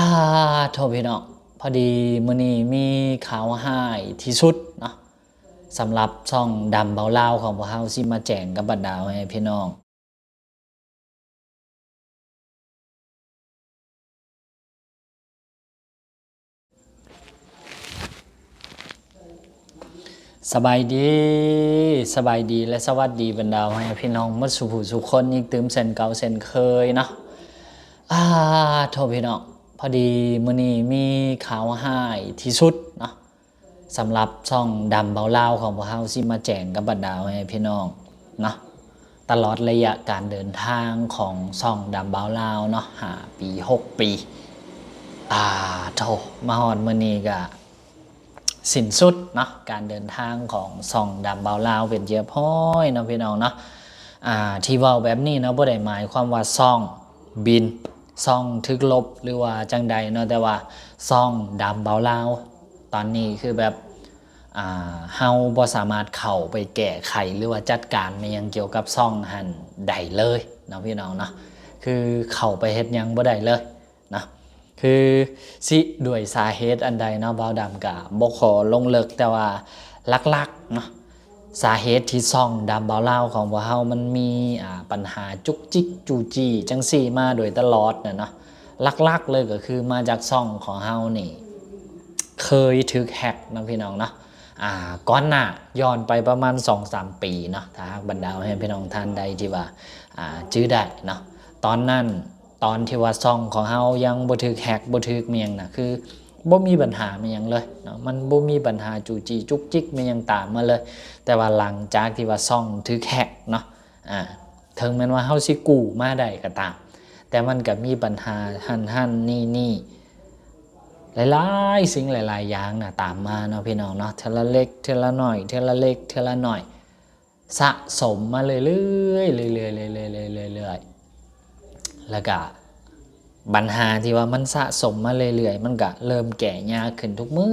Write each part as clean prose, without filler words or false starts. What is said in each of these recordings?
โทษพี่น้องพอดีมื้อนี้มีข่าวร้ายที่สุดเนาะสำหรับช่องดำเบาเล่าวของพวกเฮาสิมาแจ้งกับบรรดาให้พี่น้องสบายดีและสวัสดีบรรดาให้พี่น้องหมดสุผู้สุกคนอีกตืมเส้นเก่าเส้นเคยเนาะโทษพี่น้องพอดีมื้อนี้มีข่าวร้ายที่สุดเนาะสำหรับช่องดำเบาเล่าวของพวกเฮาสิมาแจ้งกับบรรดาให้พี่น้องเนาะตลอดระยะการเดินทางของช่องดำเบาเล่าวเนาะ5 ปี6 ปีโทมาฮอดมื้อนี้ก็สิ้นสุดเนาะการเดินทางของช่องดำเบาลาวเป็นเยอะพ้อยเนาะพี่น้องเนาะที่เว้าแบบนี้เนาะบ่ได้หมายความว่าช่องบินช่องถึกลบหรือว่าจังใดเนาะแต่ว่าช่องดำเบาลาวตอนนี้คือแบบเฮาบ่สามารถเข้าไปแก้ไขหรือว่าจัดการในยังเกี่ยวกับช่องหันใดเลยเนาะพี่น้องเนาะคือเข้าไปเฮ็ดหยังบ่ได้เลยเนาะคือสิด้วยสาเหตุอันใดเนาะบ่าวดำก็บ่ขอลงลึกแต่ว่าหลักๆเนาะสาเหตุที่ช่องดำเบาลาวของพวกเฮามันมีปัญหาจุกจิกจูจี้จังซี่มาโดยตลอดน่ะเนาะหลักๆเลยก็คือมาจากช่องของเฮานี่เคยถูกแฮ็กนะพี่น้องเนาะก่อนหน้าย้อนไปประมาณ 2-3 ปีเนาะถ้าหากบรรดาให้พี่น้องท่านใดที่ว่าจื้อได้เนาะตอนนั้นตอนที่ว่าช่องของเฮายังบ่ถูกแฮ็กบ่ถูกเมียงน่ะคือบ่มีปัญหามีหยังเลยเนาะมันบ่มีปัญหาจูจี้จุกจิกมีหยังตามมาเลยแต่ว่าหลังจากที่ว่าช่องถูกแฮ็กเนาะถึงแม้ว่าเฮาสิกู้มาได้ก็ตามแต่มันก็มีปัญหาหั่นๆนี่หลายๆสิ่งหลายๆอย่างตามมาเนาะพี่น้องเนาะเทละเล็กเทละน้อยเทละเล็กเทละน้อยสะสมมาเรื่อยๆเรื่อยๆเรื่อยๆแล้วก็ปัญหาที่ว่ามันสะสมมาเรื่อยๆมันก็เริ่มแก่ยากขึ้นทุกมื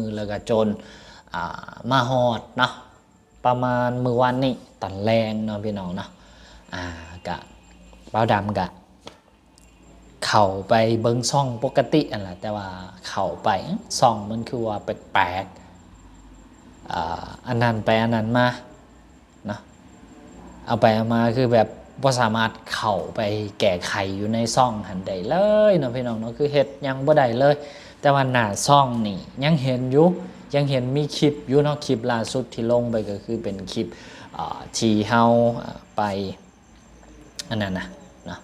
อแล้วก็จนมาฮอดเนาะประมาณมื้อวานนี้ตอนแรงเนาะพี่น้องเนาะก็บ่าวดำก็เข้าไปเบิ่งช่องปกตินั่นแหละแต่ว่าเข้าไปช่องมันคือว่าแปลกๆอันนั้นไปอันนั้นมาเนาะเอาไปเอามาคือแบบบ่สามารถเข้าไปแก้ไขอยู่ในช่องหันใดเลยเนาะพี่น้องเนาะคือเฮ็ดยังบ่ได้เลยแต่ว่าหน้าช่องนี่ยังเห็นอยู่ยังเห็นมีคลิปอยู่เนาะคลิปล่าสุดที่ลงไปก็คือเป็นคลิปที่เฮาไปอันนั้นนะเนาะ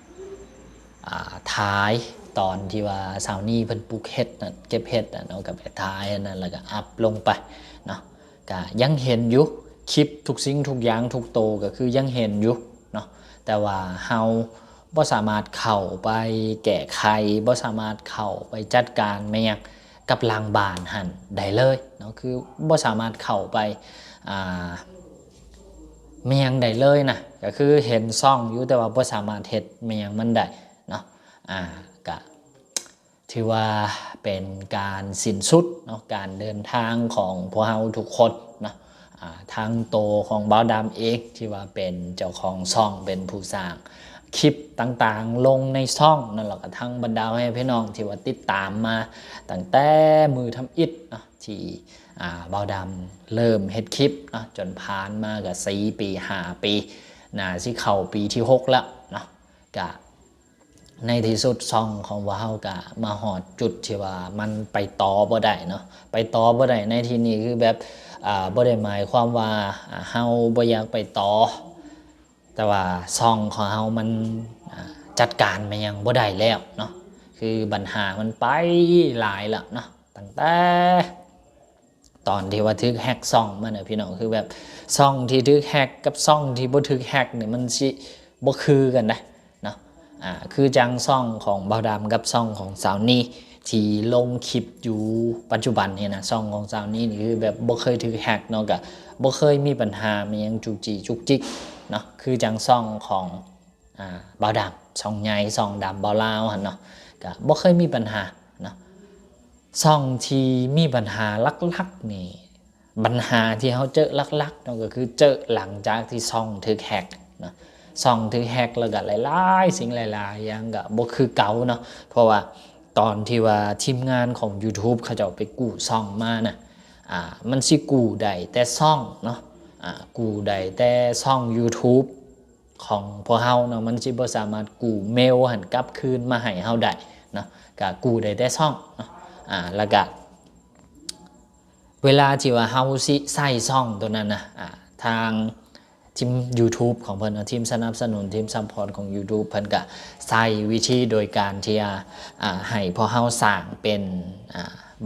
ท้ายตอนที่ว่าสาวนี่เพิ่นปลูกเห็ดน่ะเก็บเห็ดน่ะเนาะกับไปท้ายอันนั้นแล้วก็อัพลงไปเนาะก็ยังเห็นอยู่คลิปทุกสิ่งทุกอย่างทุกโตก็คือยังเห็นอยู่เนาะแต่ว่าเฮาบ่สามารถเข้าไปแก้ไขบ่สามารถเข้าไปจัดการแม่งกับหลังบ้านหั่นได้เลยเนาะคือบ่สามารถเข้าไปแม่งได้เลยนะก็คือเห็นซ่องอยู่แต่ว่าบ่สามารถเฮ็ดแม่งมันได้เนาะก็ถือว่าเป็นการสิ้นสุดเนาะการเดินทางของพวกเราทุกคนเนาะทางโตของบ่าวดำเองที่ว่าเป็นเจ้าของช่องเป็นผู้สร้างคลิปต่างๆลงในช่องนั่นแหละก็ทั้งบรรดาให้พี่น้องที่ว่าติดตามมาตั้งแต่มือทำอิฐเนาะที่บ่าวดำเริ่มเฮ็ดคลิปเนาะจนผ่านมาก็4 ปี5 ปีน่าสิเข้าปีที่6แล้วเนาะก็ในที่สุดช่องของว่าเฮาก็มาฮอดจุดที่ว่ามันไปต่อบ่ได้เนาะไปต่อบ่ได้ในที่นี้คือแบบบ่ได้หมายความว่าเฮาบ่อยากไปต่อแต่ว่าช่องของเฮามันจัดการมันยังบ่ได้แล้วเนาะคือปัญหามันไปหลายแล้วเนาะตั้งแต่ตอนที่ว่าถูกแฮ็กช่องมันน่ะพี่น้องคือแบบช่องที่ถูกแฮ็กกับช่องที่บ่ถูกแฮ็กนี่มันสิบ่คือกันนะเนาะคือจังช่องของบ่าวดำกับช่องของสาวนี่ที่ลงคลิปอยู่ปัจจุบันนี่นะช่องของสาวนี่นี่คือแบบบ่เคยถูกแฮ็กเนาะก็บ่เคยมีปัญหามีหยังจุกจิกจุกจิกเนาะคือจังช่องของบ่าวดำช่องใหญ่ช่องดำบ่าวลาวหั่นเนาะก็บ่เคยมีปัญหาเนาะช่องที่มีปัญหาลักๆนี่ปัญหาที่เฮาเจอลักๆเนาะก็คือเจอหลังจากที่ช่องถูกแฮ็กเนาะ ซ่องถือแฮกแล้วก็หลายๆสิ่งหลายๆอย่างก็บ่คือเก่าเนาะเพราะว่าตอนที่ว่าทีมงานของ YouTube เขาจะไปกู้ซ่องมาน่ะมันสิกู้ได้แต่ซ่องเนาะกู้ได้แต่ซ่อง YouTube ของพวกเฮาเนาะมันสิบ่สามารถกู้เมลหันกลับคืนมาให้เฮาได้เนาะก็กู้ได้แต่ซ่องเนาะแล้วก็เวลาที่ว่าเฮาสิใช้ซ่องตัวนั้นนะทางทีม YouTube ของเพิ่นทีมสนับสนุนทีมซัพพอร์ตของ YouTube เพิ่นก็ใช้วิธีโดยการที่ให้พอเฮาสร้างเป็น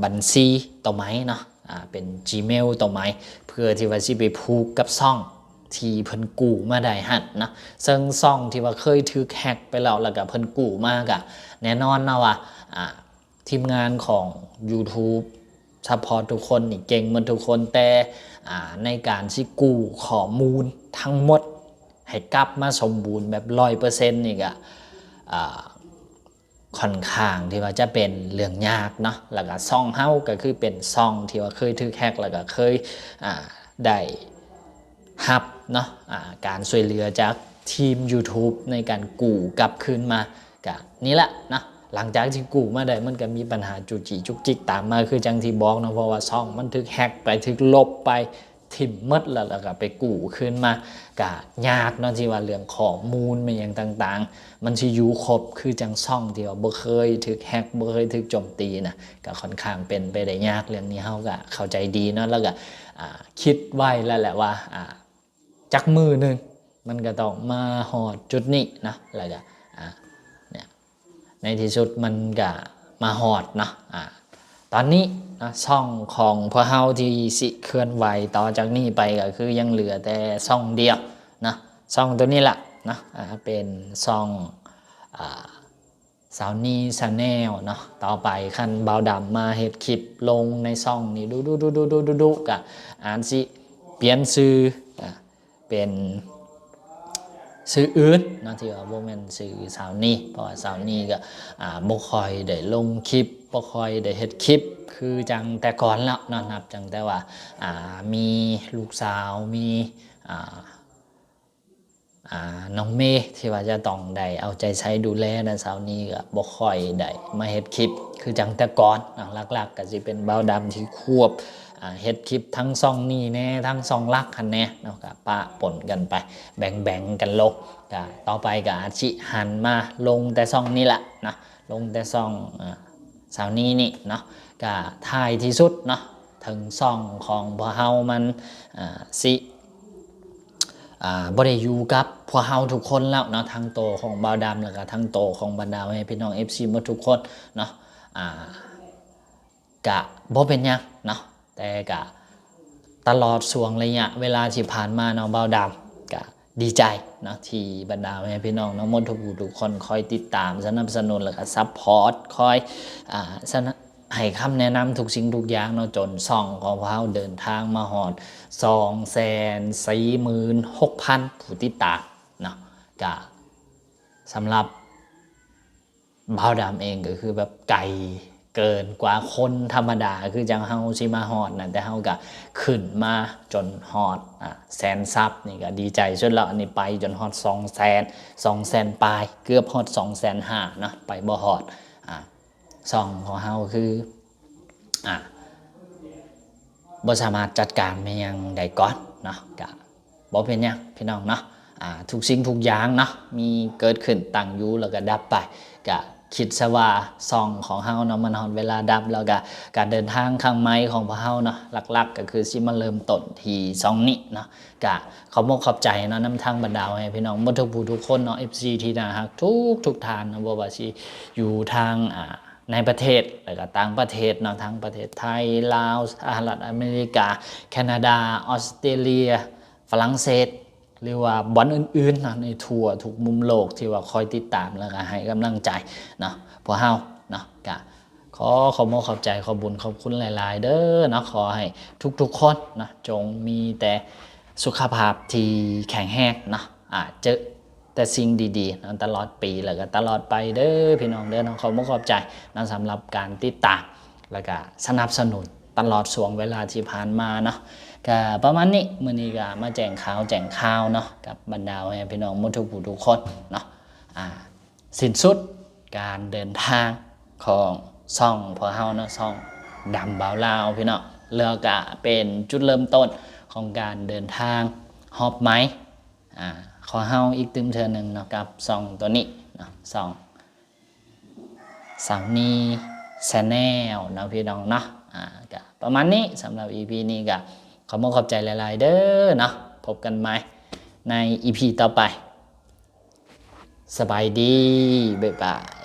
บัญชีตัวไม้เนาะเป็น Gmail ตัวไม้เพื่อที่ว่าสิไปผูกกับซ่องที่เพิ่นกู้มาได้หั่นนะซึ่งซ่องที่ว่าเคยถูกแฮกไปแล้วก็เพิ่นกู้มากะแน่นอนนะว่าทีมงานของ YouTube ซัพพอร์ตทุกคนนี่เก่งเหมือนทุกคนแต่ในการที่กู้ข้อมูลทั้งหมดให้กลับมาสมบูรณ์แบบ 100% นี่ก็ค่อนข้างที่ว่าจะเป็นเรื่องยากเนาะแล้วก็ซ่องเฮาก็คือเป็นซ่องที่ว่าเคยถูกแฮกแล้วก็เคยได้ฮับเนาะการช่วยเหลือจากทีม YouTube ในการกู้กลับคืนมาก็นี่แหละนะหลังจากที่กู้มาได้มันก็มีปัญหาจุกจิกตามมาคือจังที่บอกเนาะเพราะว่าซ่องมันถูกแฮกไปถูกลบไปถิ่มหมดแล้วก็ไปกู้คืนมาก็ยากเนาะที่ว่าเรื่องข้อมูลมันอย่างต่างๆมันสิอยู่ครบคือจังซ่องที่ว่าบ่เคยถูกแฮกบ่เคยถูกโจมตีนะก็ค่อนข้างเป็นไปได้ยากเรื่องนี้เฮาก็เข้าใจดีเนาะแล้วก็คิดไว้แล้วแหละว่าจักมือนึงมันก็ต้องมาฮอดจุดนี้นะแล้วก็เนี่ยในที่สุดมันก็มาฮอดเนาะตอนนี้นะช่องของพวกเฮาที่สิเคลื่อนไหวต่อจากนี้ไปก็คือยังเหลือแต่ช่องเดียวนะช่องตัวนี้แหละนะเป็นช่องสาวนี่ชาแนลเนาะต่อไปคันเบาดำมาเฮ็ดคลิปลงในช่องนี้ดูกะสิเปลี่ยนชื่อเป็นสื่ออื่นนะที่ว่าบ่แม่นสื่อสาวนี่เพราะว่าสาวนี่ก็บ่ค่อยได้ลงคลิปบ่ค่อยได้เฮ็ดคลิปคือจังแต่ก่อนแล้วเนาะนับจังแต่ว่ามีลูกสาวมีน้องเมย์ที่ว่าจะต้องได้เอาใจใช้ดูแลนะสาวนี้ก็บ่ค่อยได้มาเฮ็ดคลิปคือจังแต่ก่อนหลักๆก็สิเป็นเบาดำที่ควบเฮ็ดคลิปทั้งซ่องนี่แน่ทั้งซ่องลักคันแน่เนาะก็ปะปนกันไปแบ่งกันลงก็ต่อไปก็อาจสิหันมาลงแต่ซ่องนี่แหละนะลงแต่ซ่องสาวนี้นี่เนาะก็ท้ายที่สุดเนาะถึงซ่องของพวกเฮามันสิบ่ได้อยู่กับพวกเฮาทุกคนแล้วเนาะทั้งโตของบ่าวดำแล้วก็ทั้งโตของบรรดาให้พี่น้อง FC หมดทุกคนเนาะกะบ่เป็นหยังเนาะแต่กะตลอดช่วงระยะเวลาที่ผ่านมาเนาะบ่าวดำกะดีใจเนาะที่บรรดาให้พี่น้องหมดทุกคนคอยติดตามสนับสนุนแล้วก็ซัพพอร์ตคอยให้คำแนะนำทุกสิ่งทุกอย่างเนาะจนซ่องของพวกเราเดินทางมาฮอด246,000 ผู้ติดตามเนาะก็สำหรับบ่าวดำเองก็คือแบบไกลเกินกว่าคนธรรมดาคือจังเฮาสิมาฮอดนะแต่เฮาก็ขึ้นมาจนฮอดแสนซับนี่ก็ดีใจสุดแล้วอันนี้ไปจนฮอด200,000ปลายเกือบฮอด250,000เนาะไปบ่ฮอดซ่องของเฮาคือบ่สามารถจัดการแม่ยังได้ก่อนเนาะก็บ่เป็นหยังพี่น้องเนาะทุกสิ่งทุกอย่างเนาะมีเกิดขึ้นตั้งอยู่แล้วก็ดับไปก็คิดซะว่าซ่องของเฮาเนาะมันฮอดเวลาดับแล้วก็การเดินทางข้างไม้ของพวกเฮาเนาะหลักๆก็คือสิมาเริ่มต้นที่ซ่องนี้เนาะก็ขอบคุณขอบใจเนาะนำทางบรรดาให้พี่น้องหมดทุกผู้ทุกคนเนาะ FC ที่น่ารักทุกท่านเนาะบ่ว่าสิอยู่ทางในประเทศแล้วก็ต่างประเทศเนาะทั้งประเทศไทยลาวสหรัฐอเมริกาแคนาดาออสเตรเลียฝรั่งเศสหรือว่าบ่อนอื่นๆนะในทั่วทุกมุมโลกที่ว่าคอยติดตามแล้วก็ให้กำลังใจเนาะพวกเฮาเนาะก็ขอบคุณขอบใจขอบุญขอบคุณหลายๆเด้อเนาะขอให้ทุกๆคนนะจงมีแต่สุขภาพที่แข็งแรงเนาะเจอแต่สิ่งดีๆนะตลอดปีแล้วก็ตลอดไปเด้อพี่น้องเด้อน้องขอบคุณขอบใจนะสำหรับการติดตามแล้วก็สนับสนุนตลอดช่วงเวลาที่ผ่านมาเนาะ ก็ประมาณนี้มื้อนี้ก็มาแจ้งข่าวเนาะกับบรรดาพี่น้องหมดทุกผู้ทุกคนเนาะสิ้นสุดการเดินทางของซ่องพอเฮาเนาะซ่องดำบ่าวลาวพี่น้องแล้วก็เป็นจุดเริ่มต้นของการเดินทางฮอบไม้ขอเฮาอีกตึมเทื่อนึงเนาะกับซ่องตัวนี้เนาะซ่องสาวนีแชนแนลเนาะพี่น้องเนาะก็ประมาณนี้สำหรับ EP นี้ก็ขอขอบใจหลายๆเด้อเนาะพบกันใหม่ใน EP ต่อไปสบายดีบ๊ายบาย